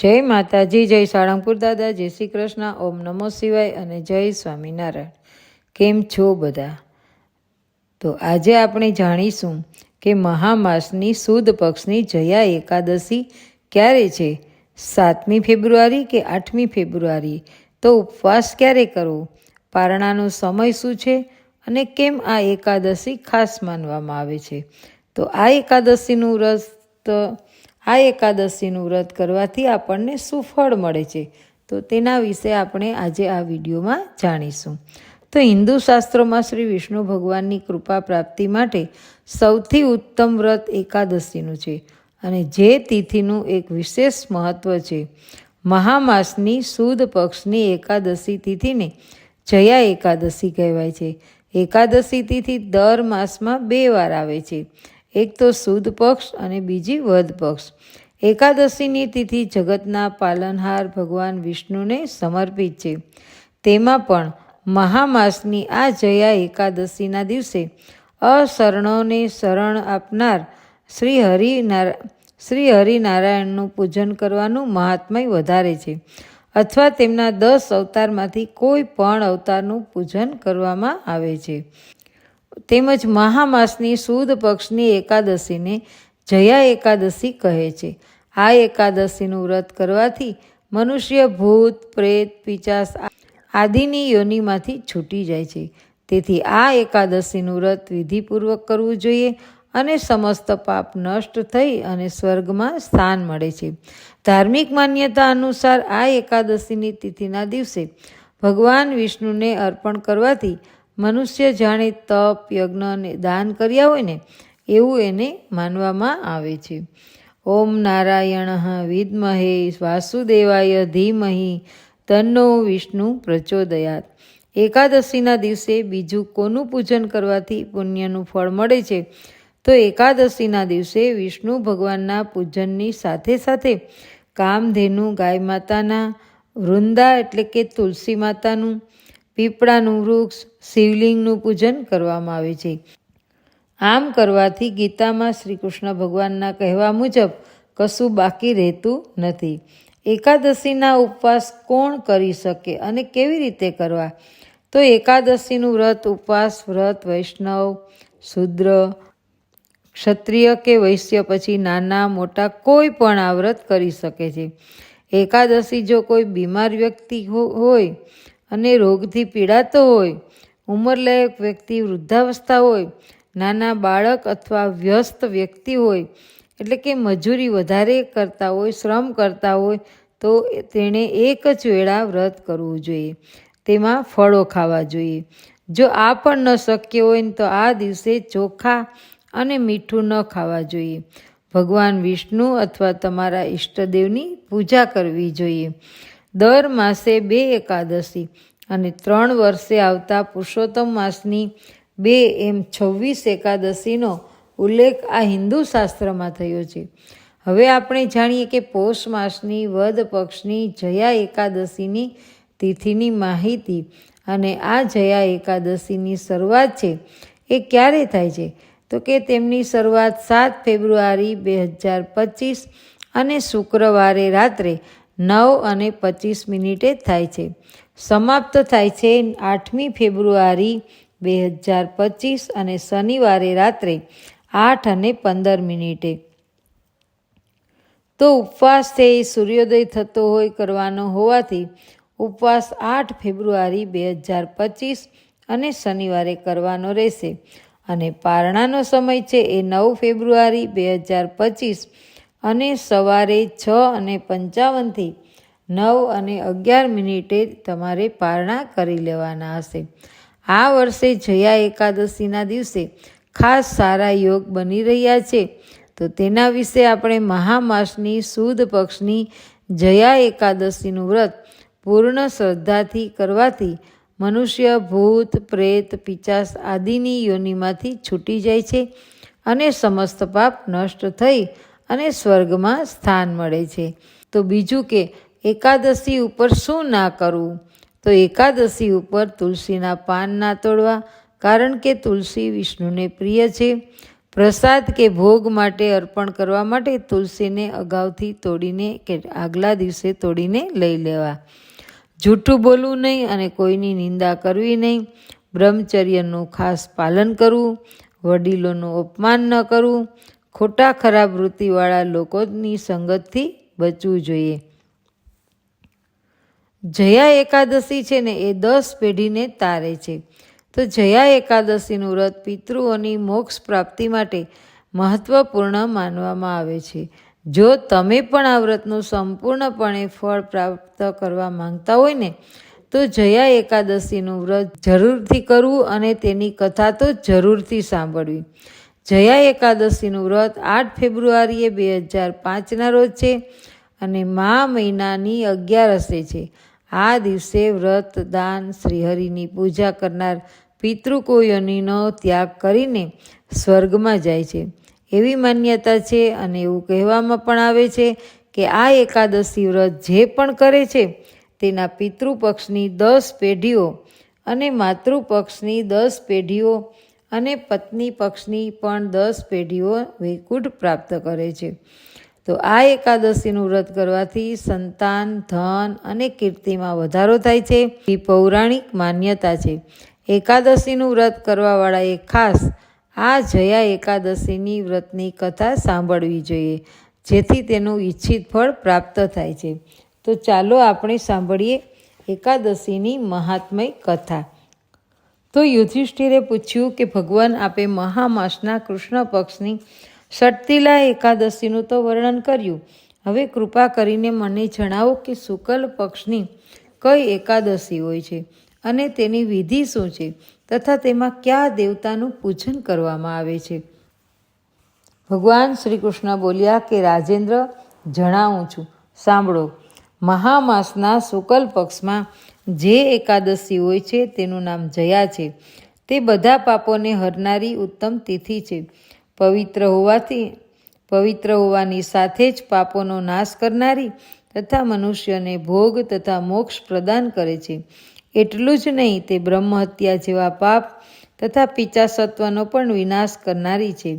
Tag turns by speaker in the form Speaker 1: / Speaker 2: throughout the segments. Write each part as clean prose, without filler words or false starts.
Speaker 1: જય માતાજી, જય સાળંગપુર દાદા, જય શ્રી કૃષ્ણ, ઓમ નમો શિવાય અને જય સ્વામિનારાયણ. કેમ છો બધા? તો આજે આપણે જાણીશું કે મહામાસની સુદ પક્ષની જયા એકાદશી ક્યારે છે, 7મી ફેબ્રુઆરી કે 8મી ફેબ્રુઆરી? તો ઉપવાસ ક્યારે કરવો, પારણાનો સમય શું છે અને કેમ આ એકાદશી ખાસ માનવામાં આવે છે? તો આ એકાદશીનું વ્રત કરવાથી આપણને શું ફળ મળે છે, તો તેના વિશે આપણે આજે આ વિડીયોમાં જાણીશું. તો હિન્દુ શાસ્ત્રોમાં શ્રી વિષ્ણુ ભગવાનની કૃપા પ્રાપ્તિ માટે સૌથી ઉત્તમ વ્રત એકાદશીનું છે અને જે તિથિનું એક વિશેષ મહત્ત્વ છે. મહામાસની સુદ પક્ષની એકાદશી તિથિને જયા એકાદશી કહેવાય છે. એકાદશી તિથિ દર માસમાં 2 વાર આવે છે, એક તો સુદ પક્ષ અને બીજી વદ પક્ષ. એકાદશીની તિથિ જગતના પાલનહાર ભગવાન વિષ્ણુને સમર્પિત છે. તેમાં પણ મહામાસની આ જયા એકાદશીના દિવસે અશરણોને શરણ આપનાર શ્રી હરિનારાયણનું પૂજન કરવાનું મહાત્મય વધારે છે, અથવા તેમના 10 અવતારમાંથી કોઈ પણ અવતારનું પૂજન કરવામાં આવે છે. તેમજ મહામાસની સુદ પક્ષની એકાદશીને જયા એકાદશી કહે છે. આ એકાદશીનું વ્રત કરવાથી મનુષ્ય ભૂત પ્રેત પિશાચ આદિની યોનિમાંથી છૂટી જાય છે. તેથી આ એકાદશીનું વ્રત વિધિપૂર્વક કરવું જોઈએ અને સમસ્ત પાપ નષ્ટ થઈ અને સ્વર્ગમાં સ્થાન મળે છે. ધાર્મિક માન્યતા અનુસાર આ એકાદશીની તિથિના દિવસે ભગવાન વિષ્ણુને અર્પણ કરવાથી મનુષ્ય જાણે તપ યજ્ઞ અને દાન કર્યા હોય ને એવું એને માનવામાં આવે છે. ઓમ નારાયણ વિદ્મહે વાસુદેવાય ધીમહિ તન્નો વિષ્ણુ પ્રચોદયાત. એકાદશીના દિવસે બીજું કોનું પૂજન કરવાથી પુણ્યનું ફળ મળે છે? તો એકાદશીના દિવસે વિષ્ણુ ભગવાનના પૂજનની સાથે સાથે કામધેનુ ગાય માતાના, વૃંદા એટલે કે તુલસી માતાનું, પીપળાનું વૃક્ષ, શિવલિંગનું પૂજન કરવામાં આવે છે. આમ કરવાથી ગીતામાં શ્રી કૃષ્ણ ભગવાનના કહેવા મુજબ કશું બાકી રહેતું નથી. એકાદશીના ઉપવાસ કોણ કરી શકે અને કેવી રીતે કરવા? તો એકાદશીનું વ્રત ઉપવાસ વ્રત વૈષ્ણવ, શૂદ્ર, ક્ષત્રિય કે વૈશ્ય પછી નાના મોટા કોઈ પણ આ વ્રત કરી શકે છે. એકાદશી જો કોઈ બીમાર વ્યક્તિ હોય અને રોગથી પીડાતો હોય, ઉંમરલાયક વ્યક્તિ, વૃદ્ધાવસ્થા હોય, નાના બાળક અથવા વ્યસ્ત વ્યક્તિ હોય, એટલે કે મજૂરી વધારે કરતા હોય, શ્રમ કરતા હોય, તો તેણે એક જ વેળા વ્રત કરવું જોઈએ. તેમાં ફળો ખાવા જોઈએ. જો આ પણ ન શક્ય હોય ને તો આ દિવસે ચોખા અને મીઠું ન ખાવા જોઈએ. ભગવાન વિષ્ણુ અથવા તમારા ઈષ્ટદેવની પૂજા કરવી જોઈએ. દર માસે 2 એકાદશી અને 3 વર્ષે આવતા પુરુષોત્તમ માસની 2 એમ 26 એકાદશીનો ઉલ્લેખ આ હિન્દુ શાસ્ત્રમાં થયો છે. હવે આપણે જાણીએ કે પોષ માસની વદ પક્ષની જયા એકાદશીની તિથિની માહિતી. અને આ જયા એકાદશીની શરૂઆત છે એ ક્યારે થાય છે? તો કે તેમની શરૂઆત 7 ફેબ્રુઆરી 2025 અને શુક્રવારે રાત્રે 9:25 થાય છે. સમાપ્ત થાય છે 8મી ફેબ્રુઆરી 2025 અને શનિવારે રાત્રે 8:15. તો ઉપવાસ છે એ સૂર્યોદય થતો હોય કરવાનો હોવાથી ઉપવાસ 8 ફેબ્રુઆરી 2025 અને શનિવારે કરવાનો રહેશે. અને પારણાનો સમય છે એ 9 ફેબ્રુઆરી 2025 અને સવારે 6:55 થી 9:11 તમારે પારણા કરી લેવાના હશે. આ વર્ષે જયા એકાદશીના દિવસે ખાસ સારા યોગ બની રહ્યા છે. તો તેના વિશે આપણે મહામાસની સુદ પક્ષની જયા એકાદશીનું વ્રત પૂર્ણ શ્રદ્ધાથી કરવાથી મનુષ્ય ભૂત પ્રેત પિશાચ આદિની યોનિમાંથી છૂટી જાય છે અને સમસ્ત પાપ નષ્ટ થઈ અને સ્વર્ગમાં સ્થાન મળે છે. તો બીજું કે એકાદશી ઉપર શું ના કરવું? તો એકાદશી ઉપર તુલસીના પાન ના તોડવા, કારણ કે તુલસી વિષ્ણુને પ્રિય છે. પ્રસાદ કે ભોગ માટે અર્પણ કરવા માટે તુલસીને અગાઉથી તોડીને કે આગલા દિવસે તોડીને લઈ લેવા. જૂઠું બોલવું નહીં અને કોઈની નિંદા કરવી નહીં. બ્રહ્મચર્યનું ખાસ પાલન કરવું. વડીલોનું અપમાન ન કરવું. ખોટા ખરાબ વૃત્તિવાળા લોકોની સંગતથી બચવું જોઈએ. જયા એકાદશી છે ને એ 10 પેઢીને તારે છે. તો જયા એકાદશીનું વ્રત પિતૃઓની મોક્ષ પ્રાપ્તિ માટે મહત્વપૂર્ણ માનવામાં આવે છે. જો તમે પણ આ વ્રતનું સંપૂર્ણપણે ફળ પ્રાપ્ત કરવા માંગતા હોય ને તો જયા એકાદશીનું વ્રત જરૂરથી કરવું અને તેની કથા તો જરૂરથી સાંભળવી. જયા એકાદશીનું વ્રત 8 ફેબ્રુઆરીએ 2005ના રોજ છે અને મહિનાની 11 છે. આ દિવસે વ્રત, દાન, શ્રીહરિની પૂજા કરનાર પિતૃકોયોનીનો ત્યાગ કરીને સ્વર્ગમાં જાય છે એવી માન્યતા છે. અને એવું કહેવામાં પણ આવે છે કે આ એકાદશી વ્રત જે પણ કરે છે તેના પિતૃપક્ષની 10 પેઢીઓ અને માતૃપક્ષની 10 પેઢીઓ અને પત્ની પક્ષની પણ 10 પેઢીઓ વૈકુંઠ પ્રાપ્ત કરે છે. તો આ એકાદશીનું વ્રત કરવાથી સંતાન, ધન અને કીર્તિમાં વધારો થાય છે એ પૌરાણિક માન્યતા છે. એકાદશીનું વ્રત કરવાવાળાએ ખાસ આ જયા એકાદશીની વ્રતની કથા સાંભળવી જોઈએ જેથી તેનું ઈચ્છિત ફળ પ્રાપ્ત થાય છે. તો ચાલો આપણે સાંભળીએ એકાદશીની મહાત્મય કથા. તો યુધિષ્ઠિરે પૂછ્યું કે ભગવાન, આપે મહામાસના કૃષ્ણ પક્ષની ષટતિલા એકાદશીનું તો વર્ણન કર્યું. હવે કૃપા કરીને મને જણાવો કે શુક્લ પક્ષની કઈ એકાદશી હોય છે અને તેની વિધિ શું છે તથા તેમાં કયા દેવતાનું પૂજન કરવામાં આવે છે. ભગવાન શ્રી કૃષ્ણ બોલ્યા કે રાજેન્દ્ર, જણાવું છું, સાંભળો. મહામાસના શુક્લ પક્ષમાં જે એકાદશી હોય છે તેનું નામ જયા છે. તે બધા પાપોને હરનારી ઉત્તમ તિથિ છે. પવિત્ર હોવાની સાથે જ પાપોનો નાશ કરનારી તથા મનુષ્યને ભોગ તથા મોક્ષ પ્રદાન કરે છે. એટલું જ નહીં, તે બ્રહ્મહત્યા જેવા પાપ તથા પિચાસત્વનો પણ વિનાશ કરનારી છે.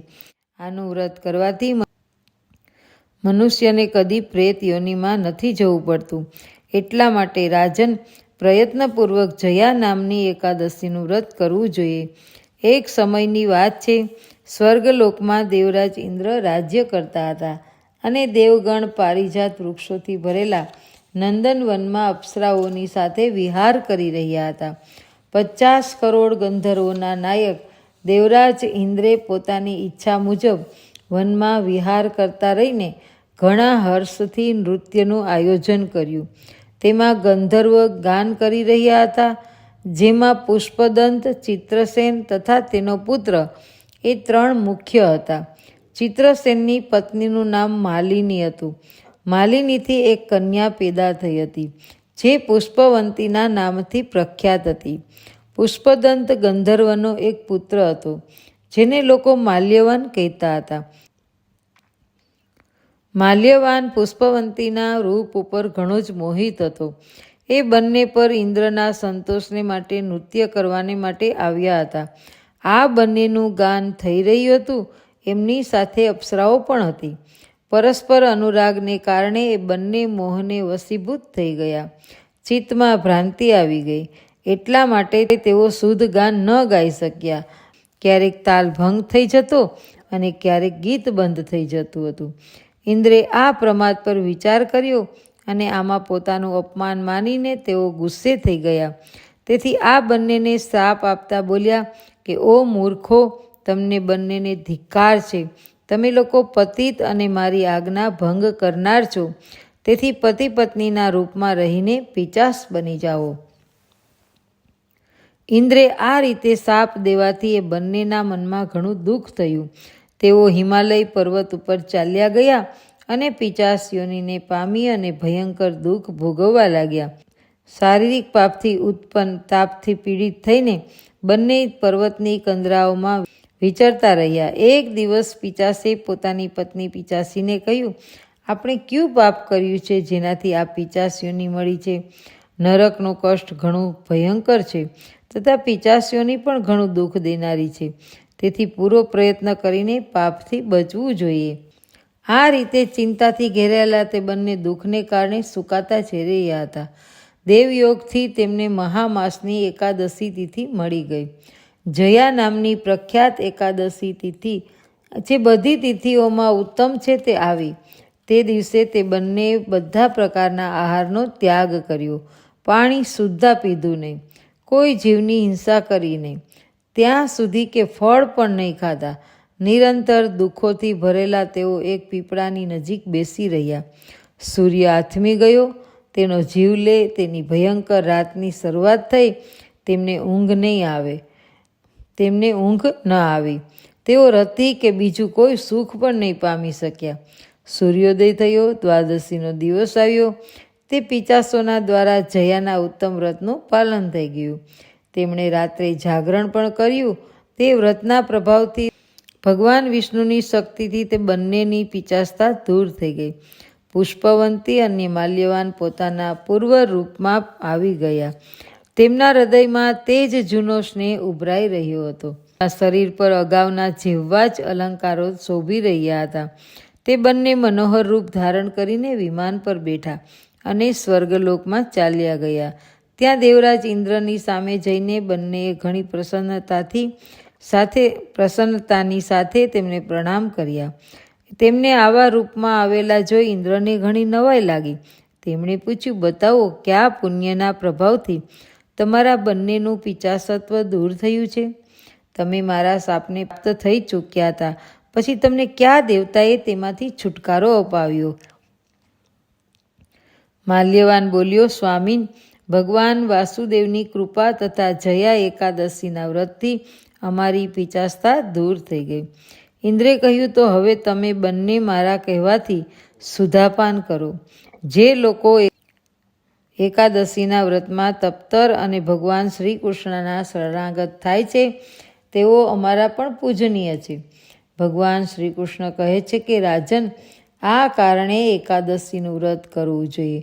Speaker 1: આનું વ્રત કરવાથી મનુષ્યને કદી પ્રેત યોનિમાં નથી જવું પડતું. એટલા માટે રાજન, પ્રયત્નપૂર્વક જયા નામની એકાદશીનું વ્રત કરવું જોઈએ. એક સમયની વાત છે. સ્વર્ગલોકમાં દેવરાજ ઇન્દ્ર રાજ્ય કરતા હતા અને દેવગણ પારિજાત વૃક્ષોથી ભરેલા નંદનવનમાં અપ્સરાઓની સાથે વિહાર કરી રહ્યા હતા. 50 કરોડ ગંધર્વોના નાયક દેવરાજ ઇન્દ્રે પોતાની ઈચ્છા મુજબ વનમાં વિહાર કરતા રહીને ઘણા હર્ષથી નૃત્યનું આયોજન કર્યું. તેમાં ગંધર્વ ગાન કરી રહ્યા હતા, જેમાં પુષ્પદંત, ચિત્રસેન તથા તેનો પુત્ર એ 3 મુખ્ય હતા. ચિત્રસેનની પત્નીનું નામ માલિની હતું. માલિનીથી એક કન્યા પેદા થઈ હતી જે પુષ્પવંતીના નામથી પ્રખ્યાત હતી. પુષ્પદંત ગંધર્વનો એક પુત્ર હતો જેને લોકો માલ્યવાન કહેતા હતા. માલ્યવાન પુષ્પવંતીના રૂપ ઉપર ઘણો જ મોહિત હતો. એ બંને પર ઇન્દ્રના સંતોષને માટે નૃત્ય કરવાને માટે આવ્યા હતા. આ બંનેનું ગાન થઈ રહ્યું હતું. એમની સાથે અપ્સરાઓ પણ હતી. પરસ્પર અનુરાગને કારણે એ બંને મોહને વશીભૂત થઈ ગયા. ચિત્તમાં ભ્રાંતિ આવી ગઈ. એટલા માટે તેઓ શુદ્ધ ગાન ન ગાઈ શક્યા. ક્યારેક તાલ ભંગ થઈ જતો અને ક્યારેક ગીત બંધ થઈ જતું હતું. ઇન્દ્રે આ પ્રમાદ પર વિચાર કર્યો અને આમાં પોતાનું અપમાન માનીને તેઓ ગુસ્સે થઈ ગયા. તેથી આ બંનેને શ્રાપ આપતા બોલ્યા કે ઓ મૂર્ખો, તમને બંનેને ધિક્કાર છે. તમે લોકો પતિત અને મારી આજ્ઞા ભંગ કરનાર છો. તેથી પતિ પત્નીના રૂપમાં રહીને પિચાસ બની જાઓ. ઇન્દ્રે આ રીતે શાપ દેવાથી એ બંનેના મનમાં ઘણું દુઃખ થયું. તેઓ હિમાલય પર્વત ઉપર ચાલ્યા ગયા અને પિચાસ યોનિને પામી અને ભયંકર દુઃખ ભોગવવા લાગ્યા. શારીરિક પાપથી ઉત્પન્ન તાપથી પીડિત થઈને બંને પર્વતની કંદરાઓમાં વિચરતા રહ્યા. એક દિવસ પિચાસે પોતાની પત્ની પિચાસીને કહ્યું, આપણે ક્યું પાપ કર્યું છે જેનાથી આ પિચાસીઓની મળી છે? નરકનું કષ્ટ ઘણું ભયંકર છે તથા પિચાસીઓની પણ ઘણું દુઃખ દેનારી છે. તેથી પૂરો પ્રયત્ન કરીને પાપથી બચવું જોઈએ. આ રીતે ચિંતાથી ઘેરાયેલા તે બંને દુઃખને કારણે સુકાતા જઈ રહ્યા હતા. દેવયોગથી તેમને મહામાસની એકાદશી તિથિ મળી ગઈ. જયા નામની પ્રખ્યાત એકાદશી તિથિ જે બધી તિથિઓમાં ઉત્તમ છે તે આવી. તે દિવસે તે બંને બધા પ્રકારના આહારનો ત્યાગ કર્યો. પાણી સુદ્ધા પીધું નહીં, કોઈ જીવની હિંસા કરી નહીં, ત્યાં સુધી કે ફળ પણ નહીં ખાધા. નિરંતર દુઃખોથી ભરેલા તેઓ એક પીપળાની નજીક બેસી રહ્યા. સૂર્ય આથમી ગયો, તેનો જીવ લે તેની ભયંકર રાતની શરૂઆત થઈ. તેમને ઊંઘ ન આવી. તેઓ રતિ કે બીજું કોઈ સુખ પણ નહીં પામી શક્યા. સૂર્યોદય થયો, દ્વાદશીનો દિવસ આવ્યો. તે પિચાસોના દ્વારા જયાના ઉત્તમ વ્રતનું પાલન થઈ ગયું. તેમણે રાત્રે જાગરણ પણ કર્યું. તે વ્રતના પ્રભાવથી ભગવાન વિષ્ણુની શક્તિથી તે બંનેની પિચાસતા દૂર થઈ ગઈ. પુષ્પવંતી અને માલ્યવાન પોતાના પૂર્વ રૂપમાં આવી ગયા. તેમના હૃદયમાં તે જ જૂનો સ્નેહ ઉભરાઈ રહ્યો હતો. આ શરીર પર અગાઉના જેવા જ અલંકારો શોભી રહ્યા હતા. તે બંને મનોહર રૂપ ધારણ કરીને વિમાન પર બેઠા અને સ્વર્ગલોકમાં ચાલ્યા ગયા. ત્યાં દેવરાજ ઇન્દ્રની સામે જઈને બંનેએ ઘણી પ્રસન્નતાની સાથે તેમને પ્રણામ કર્યા. તેમને આવા રૂપમાં આવેલા જોઈ ઇન્દ્રને ઘણી નવાઈ લાગી. તેમણે પૂછ્યું, બતાવો, કયા પુણ્યના પ્રભાવથી તમારા બંનેનું પિચાસત્વ દૂર થયું છે? તમે મારા શાપને પ્રાપ્ત થઈ ચૂક્યા હતા, પછી તમને કયા દેવતાએ તેમાંથી છુટકારો અપાવ્યો? માલ્યવાન બોલ્યો, સ્વામીન, ભગવાન વાસુદેવની કૃપા તથા જયા એકાદશીના વ્રતથી અમારી પિચાસતા દૂર થઈ ગઈ. ઇન્દ્રે કહ્યું, તો હવે તમે બંને મારા કહેવાથી સુધાપાન કરો. જે લોકો એકાદશીના વ્રતમાં તપ્તર અને ભગવાન શ્રી કૃષ્ણના શરણાગત થાય છે તેઓ અમારા પણ પૂજનીય છે. ભગવાન શ્રી કૃષ્ણ કહે છે કે રાજન, આ કારણે એકાદશીનું વ્રત કરવું જોઈએ.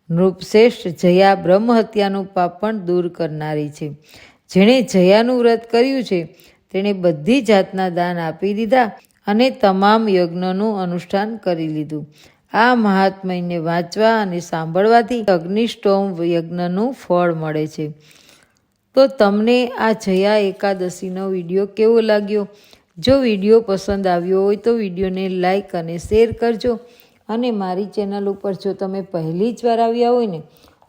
Speaker 1: નૃપશ્રેષ્ઠ જયા બ્રહ્મ હત્યાનું પાપ પણ દૂર કરનારી છે. જેણે જયાનું વ્રત કર્યું છે તેણે બધી જાતના દાન આપી દીધા અને તમામ યજ્ઞનું અનુષ્ઠાન કરી લીધું. આ મહાત્મ્યને વાંચવા અને સાંભળવાથી અગ્નિષ્ટોમ યજ્ઞનું ફળ મળે છે. તો તમને આ જયા એકાદશીનો વિડીયો કેવો લાગ્યો? જો વિડીયો પસંદ આવ્યો હોય તો વિડીયોને લાઈક અને શેર કરજો. અને મારી ચેનલ ઉપર જો તમે પહેલી જ વાર આવ્યા હોય ને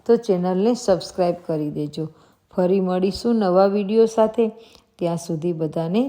Speaker 1: તો ચેનલને સબસ્ક્રાઈબ કરી દેજો. ફરી મળીશું નવા વિડીયો સાથે. ત્યાં સુધી બધાને